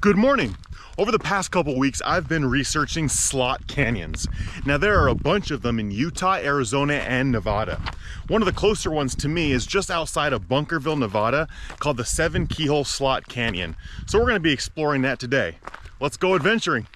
Good morning. Over the past couple weeks, I've been researching slot canyons. Now there are a bunch of them in Utah, Arizona, and Nevada. One of the closer ones to me is just outside of Bunkerville, Nevada, called the 7 Keyhole Slot Canyon. So we're going to be exploring that today. Let's go adventuring.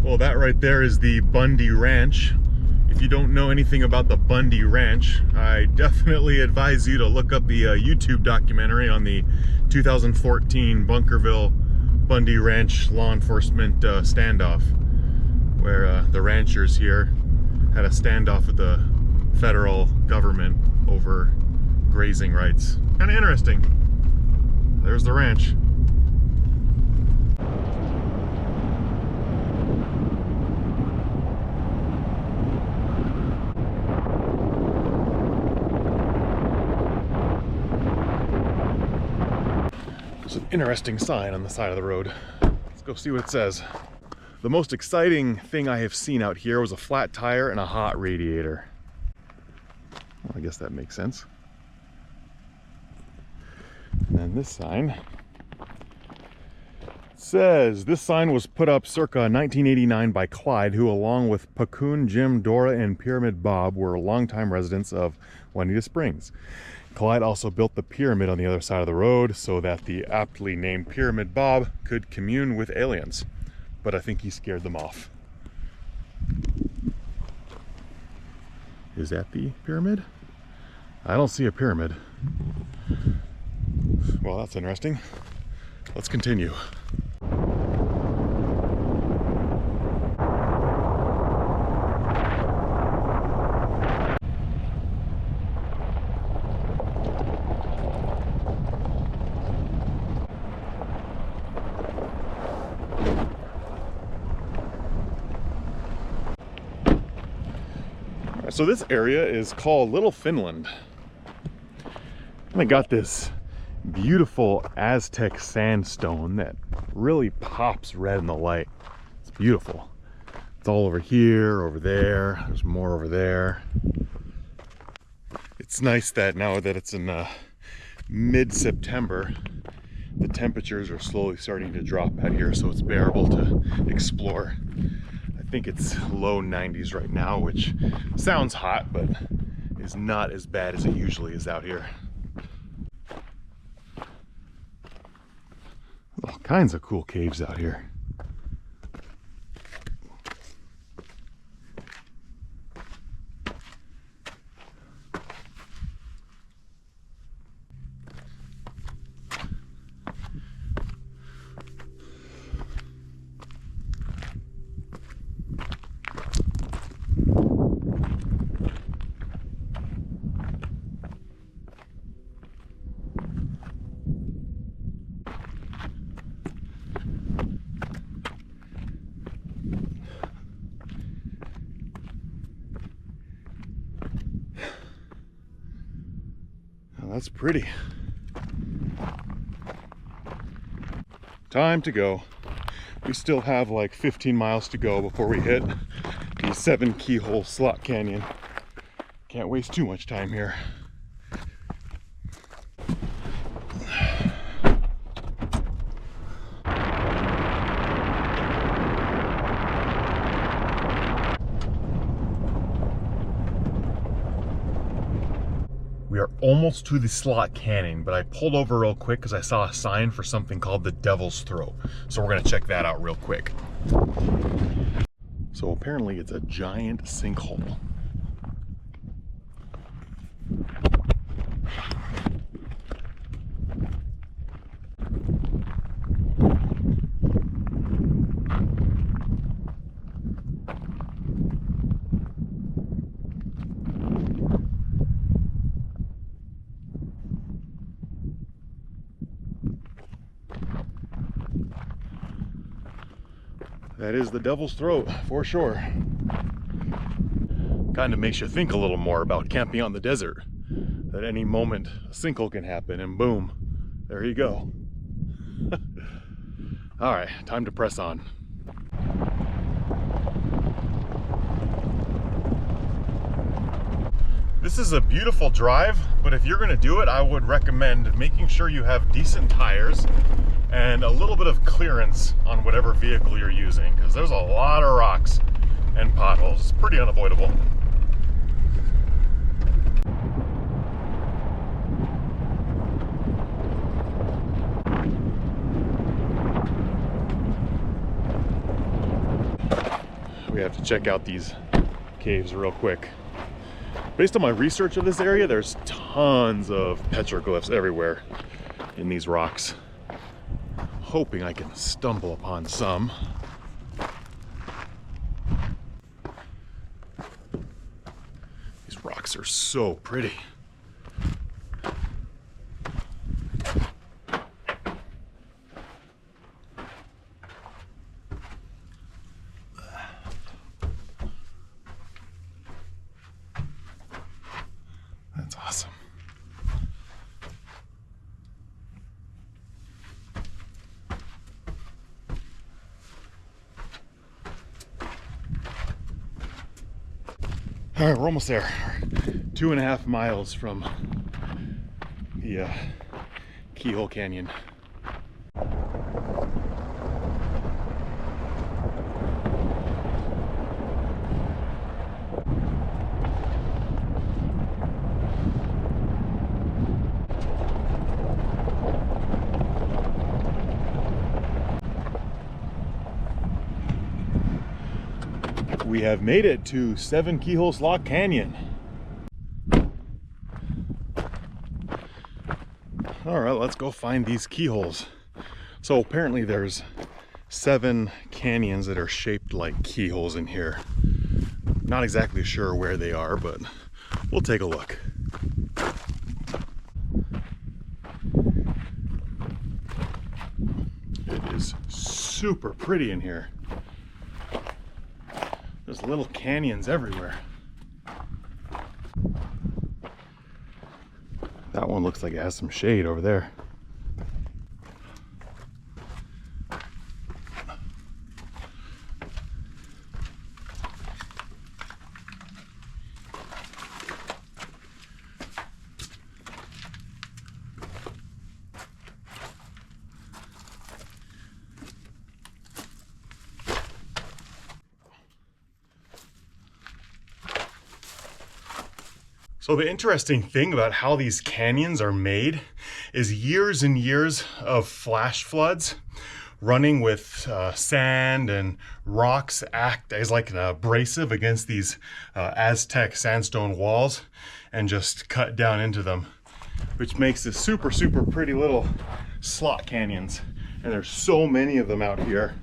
Well, that right there is the Bundy Ranch. If you don't know anything about the Bundy Ranch, I definitely advise you to look up the YouTube documentary on the 2014 Bunkerville Bundy Ranch law enforcement standoff, where the ranchers here had a standoff with the federal government over grazing rights. Kind of interesting. There's the ranch. There's an interesting sign on the side of the road. Let's go see what it says. The most exciting thing I have seen out here was a flat tire and a hot radiator. Well, I guess that makes sense. And then this sign says, this sign was put up circa 1989 by Clyde, who along with Pacoon, Jim, Dora, and Pyramid Bob were longtime residents of Juanita Springs. Clyde also built the pyramid on the other side of the road so that the aptly named Pyramid Bob could commune with aliens. But I think he scared them off. Is that the pyramid? I don't see a pyramid. Well, that's interesting. Let's continue. So this area is called Little Finland. And I got this beautiful Aztec sandstone that really pops red in the light. It's beautiful. It's all over here, over there. There's more over there. It's nice that now that it's in mid-September, the temperatures are slowly starting to drop out here, so it's bearable to explore. I think it's low 90s right now, which sounds hot, but is not as bad as it usually is out here. All kinds of cool caves out here. That's pretty. Time to go. We still have like 15 miles to go before we hit the 7 Keyhole Slot Canyon. Can't waste too much time here. We are almost to the Slot Canyon, but I pulled over real quick because I saw a sign for something called the Devil's Throat. So we're gonna check that out real quick. So apparently it's a giant sinkhole. That is the Devil's Throat for sure. Kind of makes you think a little more about camping on the desert. At any moment, a sinkhole can happen, and boom, there you go. All right, time to press on. This is a beautiful drive, but if you're gonna do it, I would recommend making sure you have decent tires and a little bit of clearance on whatever vehicle you're using, because there's a lot of rocks and potholes. It's pretty unavoidable. We have to check out these caves real quick. Based on my research of this area, there's tons of petroglyphs everywhere in these rocks. Hoping I can stumble upon some. These rocks are so pretty. That's awesome. All right, we're almost there. 2.5 miles from the Keyhole Canyon. We have made it to 7 Keyholes Lock Canyon. All right, let's go find these keyholes. So apparently there's 7 canyons that are shaped like keyholes in here. Not exactly sure where they are, but we'll take a look. It is super pretty in here. There's little canyons everywhere. That one looks like it has some shade over there. So the interesting thing about how these canyons are made is years and years of flash floods running with sand and rocks act as like an abrasive against these Aztec sandstone walls and just cut down into them, which makes this super pretty little slot canyons. And there's so many of them out here.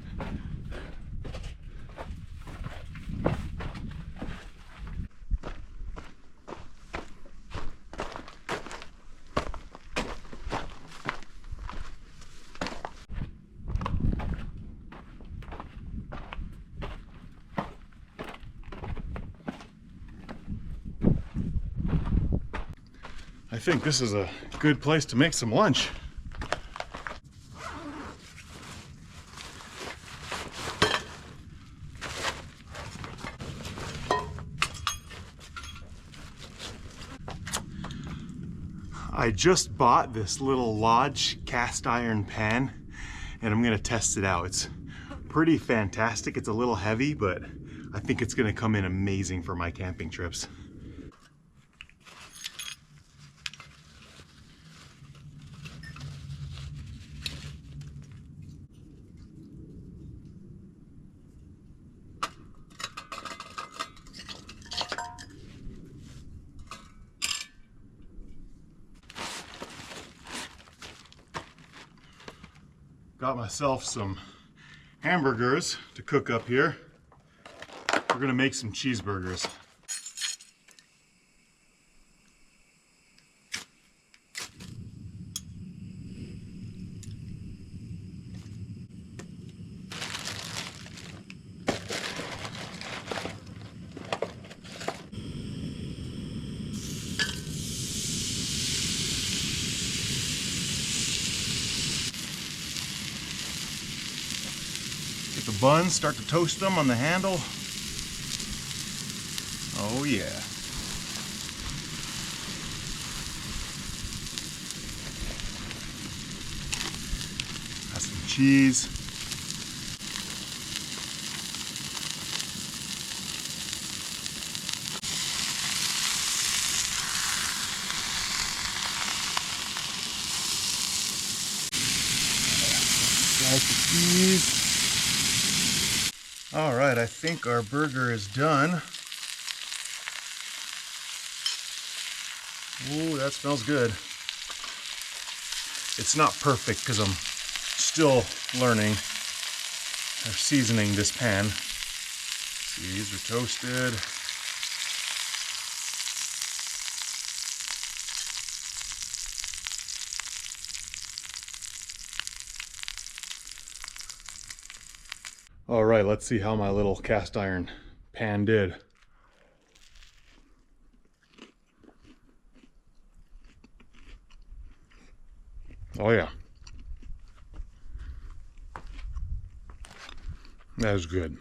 I think this is a good place to make some lunch. I just bought this little Lodge cast iron pan and I'm gonna test it out. It's pretty fantastic. It's a little heavy, but I think it's gonna come in amazing for my camping trips. Got myself some hamburgers to cook up here. We're gonna make some cheeseburgers. buns, start to toast them on the handle. Oh yeah. Got some cheese. Slice the cheese. All right, I think our burger is done. Ooh, that smells good. It's not perfect because I'm still learning or seasoning this pan. See, these are toasted. All right, let's see how my little cast iron pan did. Oh yeah. That is good.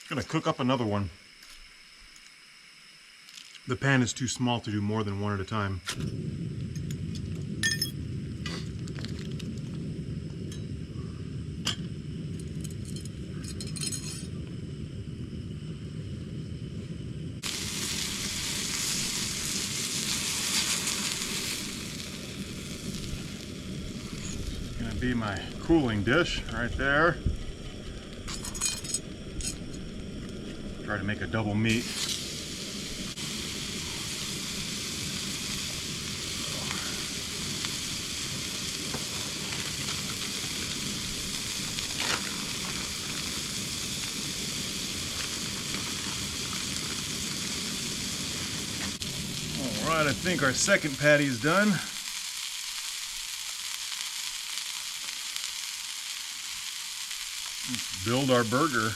Gonna cook up another one. The pan is too small to do more than one at a time. Gonna be my cooling dish right there. Try to make a double meat. All right, I think our second patty is done. Let's build our burger.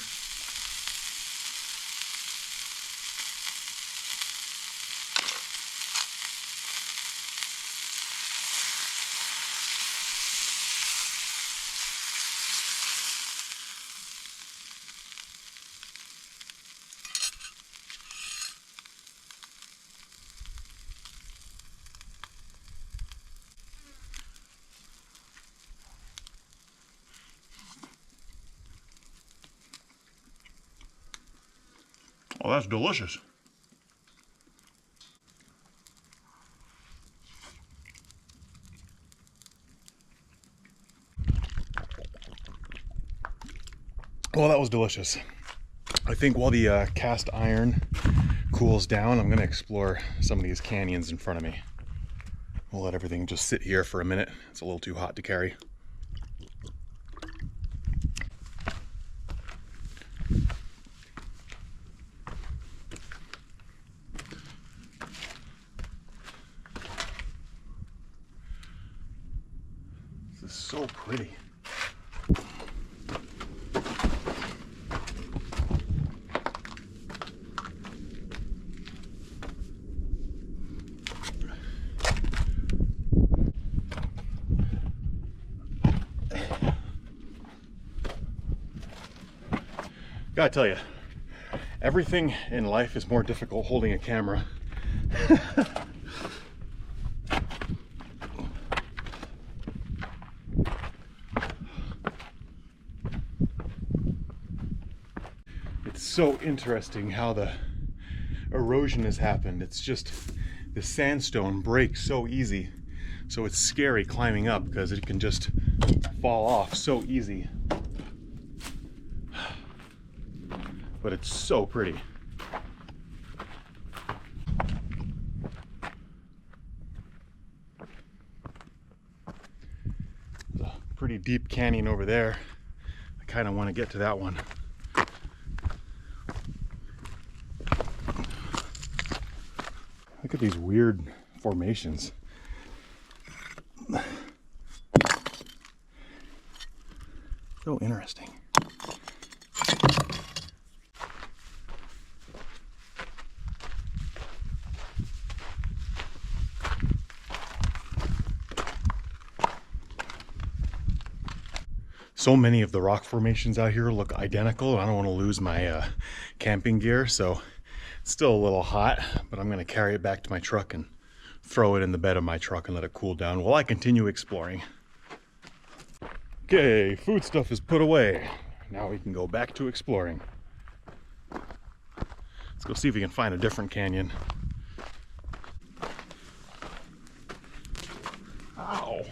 Oh, that's delicious. Well, that was delicious. I think while the cast iron cools down, I'm gonna explore some of these canyons in front of me. We'll let everything just sit here for a minute. It's a little too hot to carry. This is so pretty. Gotta tell you, everything in life is more difficult holding a camera. It's so interesting how the erosion has happened. It's just the sandstone breaks so easy. So it's scary climbing up because it can just fall off so easy. But it's so pretty. There's a pretty deep canyon over there. I kind of want to get to that one. Look at these weird formations. So interesting. So many of the rock formations out here look identical. I don't want to lose my camping gear, so it's still a little hot, but I'm going to carry it back to my truck and throw it in the bed of my truck and let it cool down while I continue exploring. Okay, food stuff is put away. Now we can go back to exploring. Let's go see if we can find a different canyon. Ow.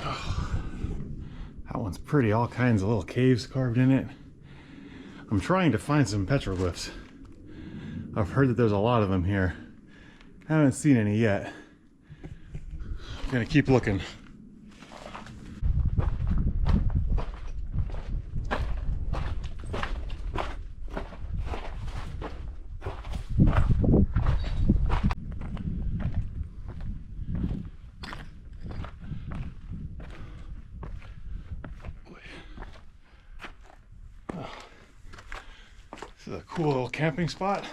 Oh, that one's pretty, all kinds of little caves carved in it. I'm trying to find some petroglyphs. I've heard that there's a lot of them here. I haven't seen any yet. I'm gonna keep looking. This is a cool little camping spot.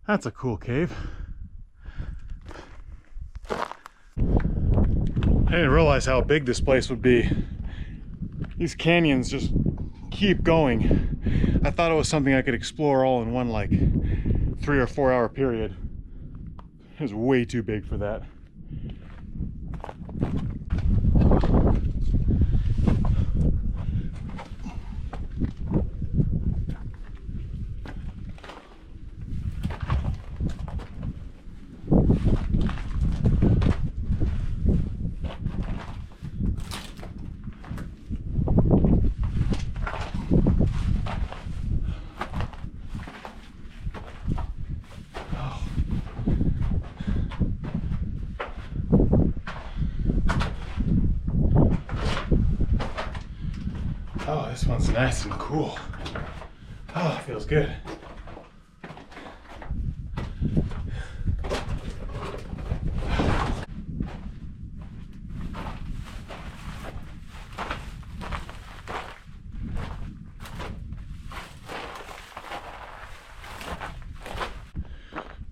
That's a cool cave. I didn't realize how big this place would be. These canyons just keep going. I thought it was something I could explore all in one like 3 or 4 hour period. It was way too big for that. Oh, this one's nice and cool. Oh, it feels good.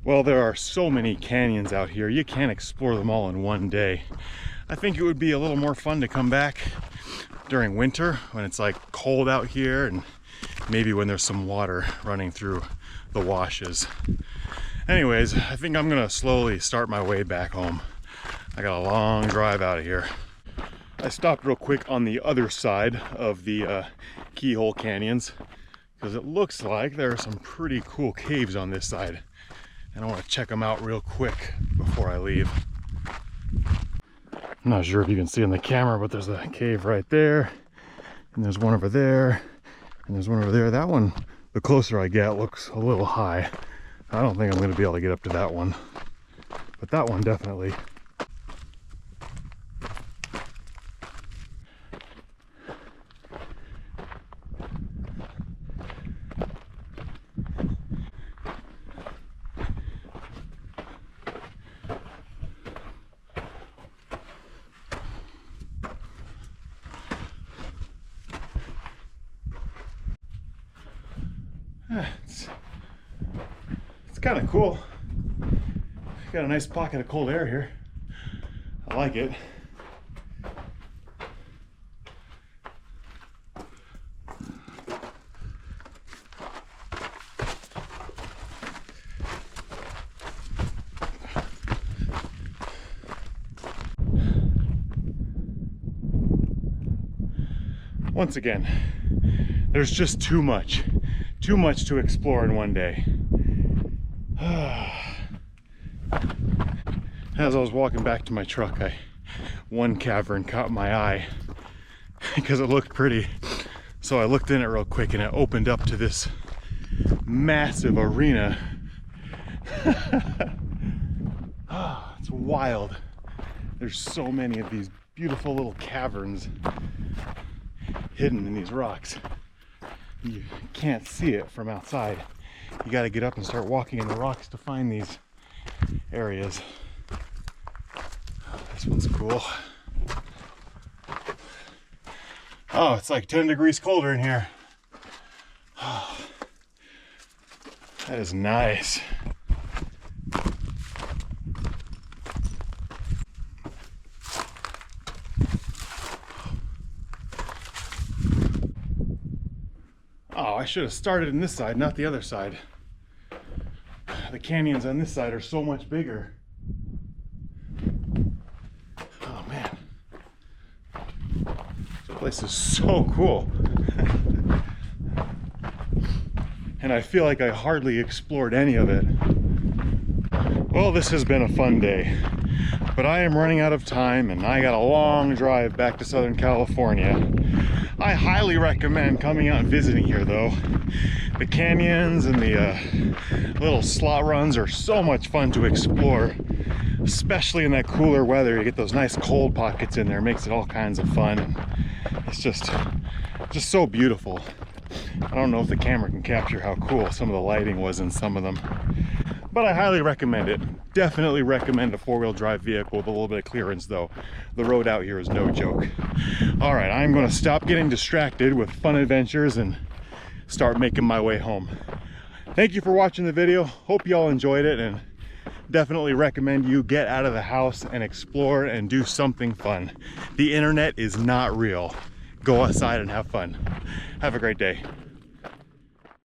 Well, there are so many canyons out here. You can't explore them all in one day. I think it would be a little more fun to come back during winter when it's like cold out here, and maybe when there's some water running through the washes. Anyways, I think I'm gonna slowly start my way back home. I got a long drive out of here. I stopped real quick on the other side of the Keyhole canyons because it looks like there are some pretty cool caves on this side, and I want to check them out real quick before I leave. I'm not sure if you can see on the camera, but there's a cave right there, and there's one over there, and there's one over there. That one, the closer I get, looks a little high. I don't think I'm going to be able to get up to that one, but that one definitely. It's kind of cool. Got a nice pocket of cold air here. I like it. Once again, there's just too much to explore in one day. As I was walking back to my truck, one cavern caught my eye because it looked pretty. So I looked in it real quick, and it opened up to this massive arena. It's wild. There's so many of these beautiful little caverns hidden in these rocks. you can't see it from outside. You got to get up and start walking in the rocks to find these areas. This one's cool. Oh, it's like 10 degrees colder in here. Oh, that is nice. Oh, I should have started in this side, not the other side. The canyons on this side are so much bigger. Oh man. This place is so cool. And I feel like I hardly explored any of it. Well, this has been a fun day, but I am running out of time and I got a long drive back to Southern California. I highly recommend coming out and visiting here though. The canyons and the little slot runs are so much fun to explore, especially in that cooler weather. You get those nice cold pockets in there, it makes it all kinds of fun. It's just so beautiful. I don't know if the camera can capture how cool some of the lighting was in some of them, but I highly recommend it. Definitely recommend a four-wheel drive vehicle with a little bit of clearance though. The road out here is no joke. All right, I'm going to stop getting distracted with fun adventures and start making my way home. Thank you for watching the video. Hope you all enjoyed it, and definitely recommend you get out of the house and explore and do something fun. The internet is not real. Go outside and have fun. Have a great day.